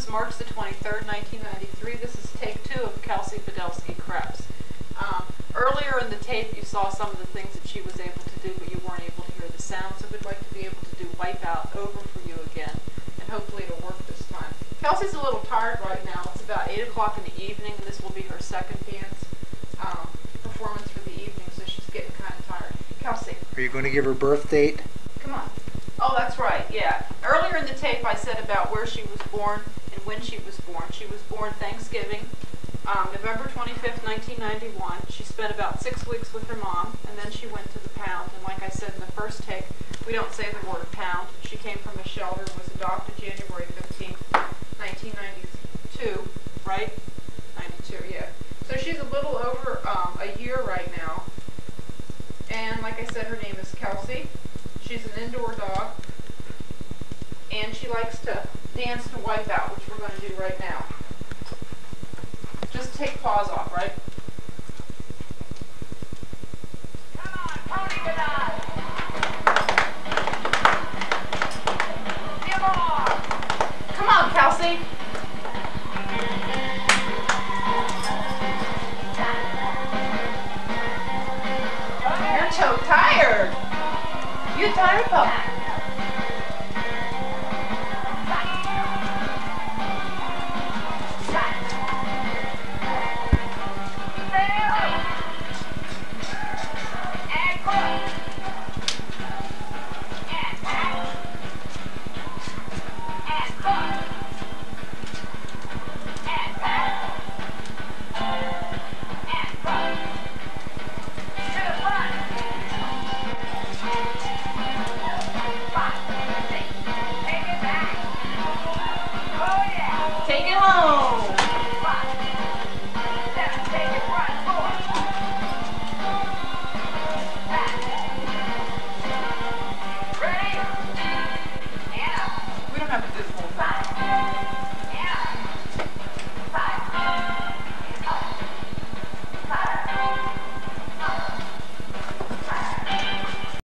is March the 23rd, 1993. This is take 2 of Kelsey Podolsky Krebs. Earlier in the tape, you saw some of the things that she was able to do, but you weren't able to hear the sound, so we'd like to be able to do Wipeout over for you again, and hopefully it'll work this time. Kelsey's a little tired right now. It's about 8 o'clock in the evening, and this will be her second dance performance for the evening, so she's getting kind of tired. Kelsey. Are you going to give her birth date? Come on. Oh, that's right, yeah. Earlier in the tape, I said about where she was born and when she was born. She was born Thanksgiving, November 25th, 1991. She spent about 6 weeks with her mom, and then she went to the pound. And like I said in the first take, we don't say the word pound. She came from a shelter and was adopted January 15th, 1992, right? 92, yeah. So she's a little over a year right now. And like I said, her name is Kelsey. She's an indoor dog. And she likes to dance to Wipeout, which we're going to do right now. Just take paws off, right? Come on, pony with us! Give on! Come on, Kelsey! You're so tired! You tired, pup?